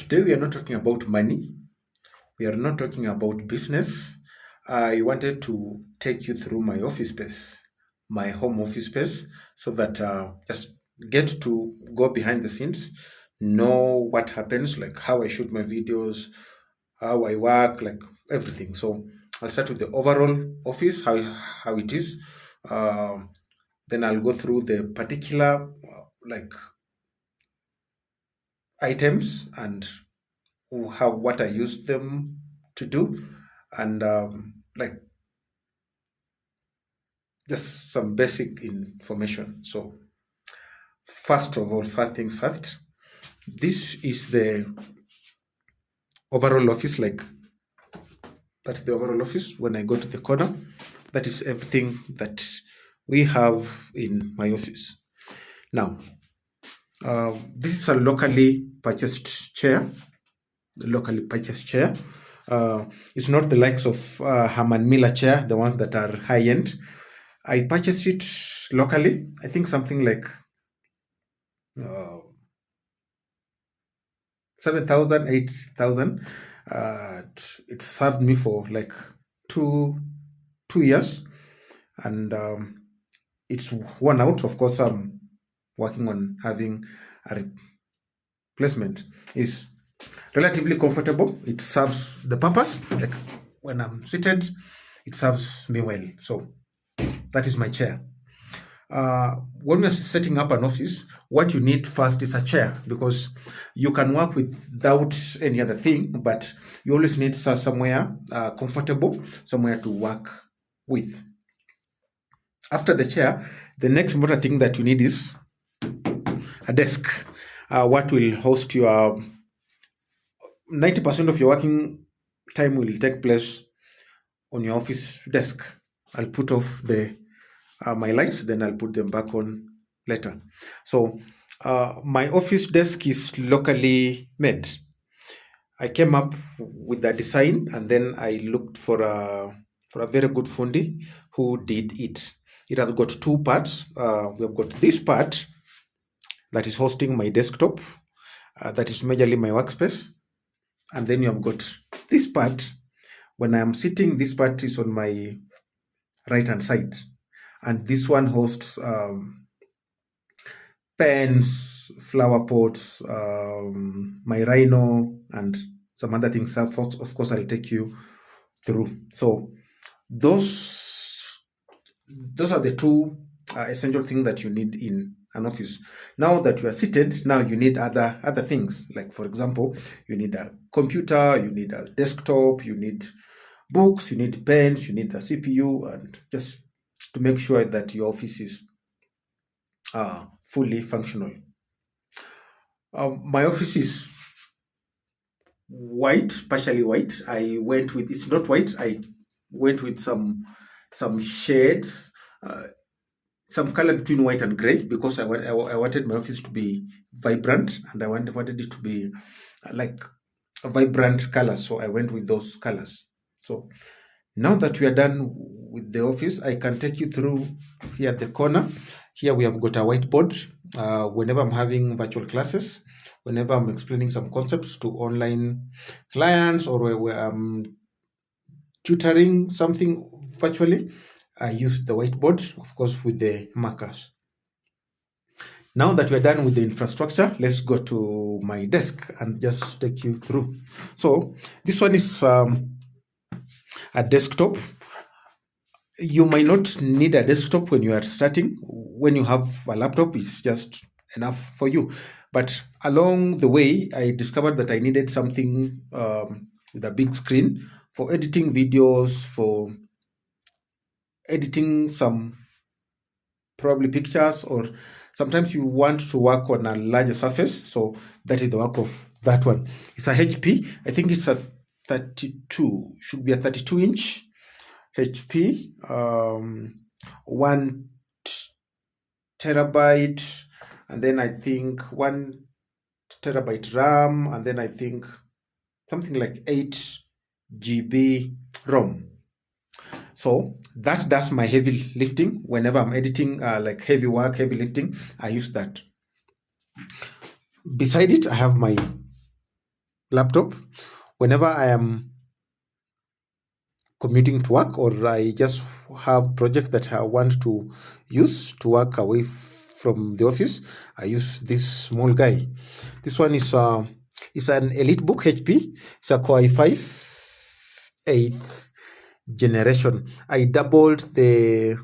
Today we are not talking about money. We are not talking about business. I wanted to take you through my office space, my home office space, so that just get to go behind the scenes, know what happens, like how I shoot my videos, how I work, like everything. So I'll start with the overall office, how it is. Um then I'll go through the particular like items and how what I use them to do, and like just some basic information. So first of all, first things first. This is the overall office. Like that's the overall office. When I go to the corner, that is everything that we have in my office. Now, this is a locally purchased chair. Locally purchased chair. It's not the likes of Herman Miller chair, the ones that are high end. I purchased it locally. I think something like uh, 7,000, 8,000. It served me for like two 2 years, and it's worn out. Of course, I'm working on having a replacement. It's relatively comfortable. It serves the purpose. Like when I'm seated, it serves me well. So that is my chair. When you're setting up an office, what you need first is a chair, because you can work without any other thing, but you always need somewhere comfortable, somewhere to work with. After the chair, the next important thing that you need is a desk. What will host your 90% of your working time will take place on your office desk. I'll put off the my lights, then I'll put them back on later. So my office desk is locally made. I came up with the design, and then I looked for a very good fundi who did it. It has got two parts. We have got this part that is hosting my desktop, that is majorly my workspace, and then you have got this part. When I am sitting, this part is on my right hand side, and this one hosts pens, flower pots, my rhino, and some other things. Of course, I'll take you through. So those are the two essential things that you need in an office. Now that you are seated, now you need other things. Like for example, you need a computer, you need a desktop, you need books, you need pens, you need a CPU, and just to make sure that your office is fully functional. My office is white, partially white. I went with it's not white. I went with some shades, some color between white and gray, because I wanted my office to be vibrant, and I wanted it to be like a vibrant color. So I went with those colors. So now that we are done with the office, I can take you through here at the corner. Here we have got a whiteboard. Whenever I'm having virtual classes, whenever I'm explaining some concepts to online clients, or where I'm tutoring something virtually, I use the whiteboard, of course, with the markers. Now that we're done with the infrastructure, let's go to my desk and just take you through. So this one is a desktop. You might not need a desktop when you are starting. When you have a laptop, it's just enough for you. But along the way, I discovered that I needed something with a big screen for editing videos, for editing some probably pictures, or sometimes you want to work on a larger surface. So that is the work of that one. It's a HP. I think it's a 32, should be a 32-inch HP, 1 terabyte, and then I think 1 terabyte RAM, and then I think something like 8 GB ROM. So that does my heavy lifting. Whenever I'm editing like heavy work, heavy lifting, I use that. Beside it, I have my laptop whenever I am commuting to work, or I just have projects that I want to use to work away from the office. I use this small guy. This one is an EliteBook HP. It's a Core i5 8th generation. I doubled the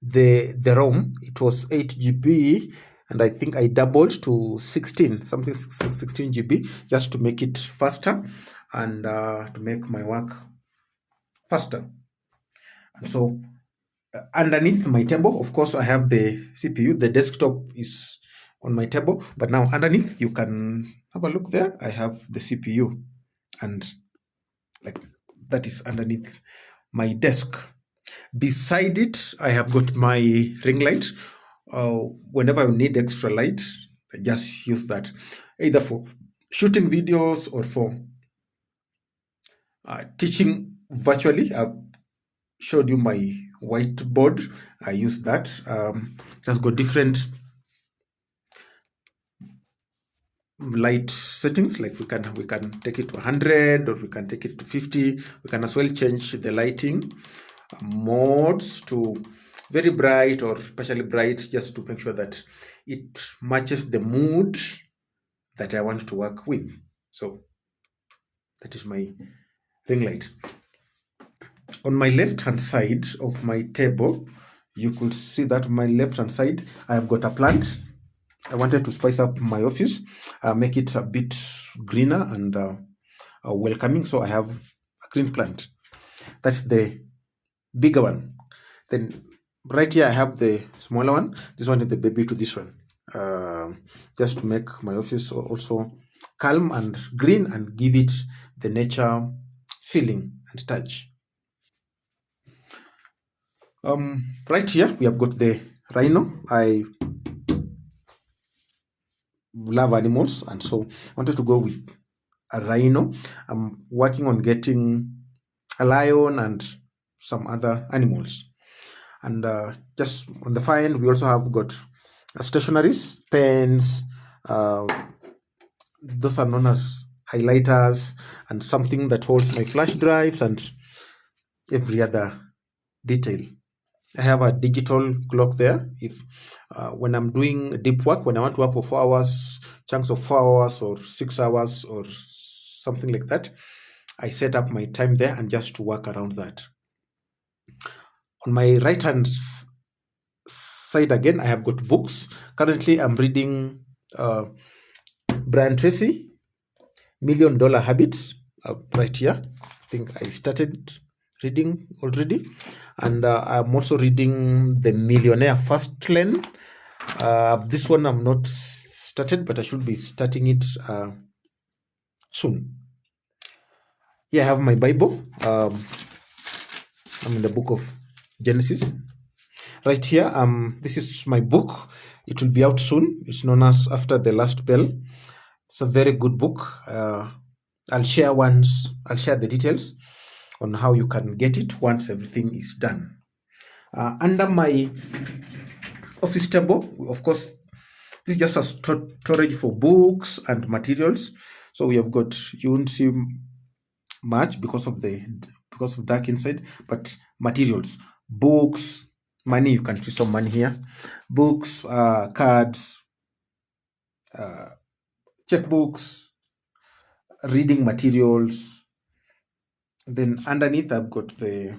ROM. It was 8 GB, and I think I doubled to 16 something 16 GB just to make it faster and to make my work faster. And so underneath my table, of course, I have the CPU. The desktop is on my table, but now underneath, you can have a look there. I have the CPU, and like that is underneath my desk. Beside it, I have got my ring light. Whenever I need extra light, I just use that, either for shooting videos or for teaching virtually. I've showed you my whiteboard. I use that. It has got different light settings, like we can take it to 100, or we can take it to 50. We can as well change the lighting modes to very bright or partially bright, just to make sure that it matches the mood that I want to work with. So that is my ring light. On my left hand side of my table, you could see that on my left hand side I have got a plant. I wanted to spice up my office, make it a bit greener and welcoming, so I have a green plant. That's the bigger one. Then right here I have the smaller one. This one is the baby to this one, just to make my office also calm and green and give it the nature feeling and touch. Right here we have got the rhino. I love animals, and so I wanted to go with a rhino. I'm working on getting a lion and some other animals. And just on the far end, we also have got stationaries, pens. Those are known as highlighters, and something that holds my flash drives and every other detail. I have a digital clock there. If when I'm doing deep work, when I want to work for 4 hours, chunks of 4 hours or 6 hours or something like that, I set up my time there and just to work around that. On my right hand side again, I have got books. Currently, I'm reading Brian Tracy, $1 Million Habits, right here. I think I started reading already, and I'm also reading The Millionaire Fast Lane. This one I'm not started, but I should be starting it soon. Here I have my Bible. I'm in the book of Genesis. Right here, this is my book. It will be out soon. It's known as After the Last Bell. It's a very good book. I'll share the details on how you can get it once everything is done. Under my office table, of course, this is just a storage for books and materials. So we have got, you won't see much because of dark inside, but materials, books, money, you can see some money here, books, cards, checkbooks, reading materials. Then underneath I've got the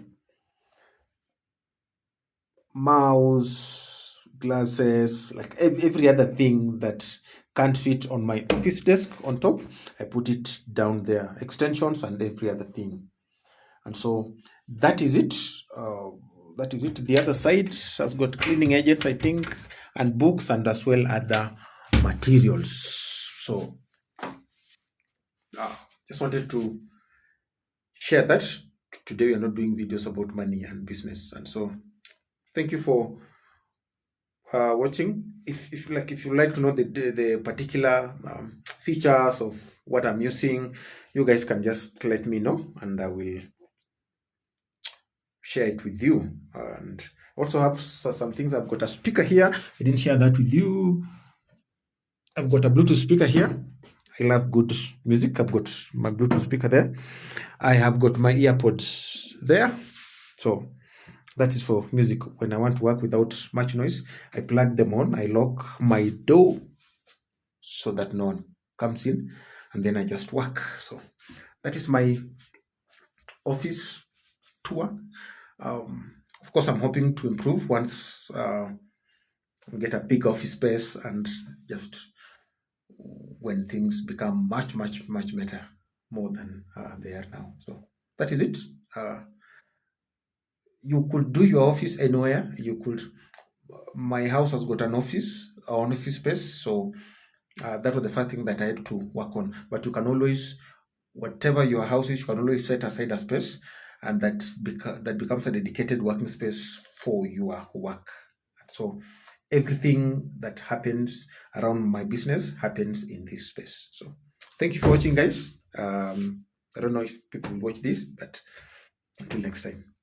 mouse, glasses, like every other thing that can't fit on my office desk on top. I put it down there, extensions and every other thing. And so that is it. The other side has got cleaning agents, I think, and books, and as well other materials. So just wanted to share that. Today we are not doing videos about money and business, and so thank you for watching. If you like to know the particular features of what I'm using, you guys can just let me know, and I will share it with you. And also have some things. I've got a speaker here. I didn't share that with you. I've got a Bluetooth speaker here. I love good music. I've got my Bluetooth speaker there. I have got my earpods there. So that is for music. When I want to work without much noise, I plug them on. I lock my door so that no one comes in, and then I just work. So that is my office tour. Of course, I'm hoping to improve once get a big office space, and just when things become much better, more than they are now. So that is it. You could do your office anywhere. You could. My house has got an office space, so that was the first thing that I had to work on. But you can always, whatever your house is, you can always set aside a space, and that becomes a dedicated working space for your work. So everything that happens around my business happens in this space. So thank you for watching, guys. I don't know if people will watch this, but until next time.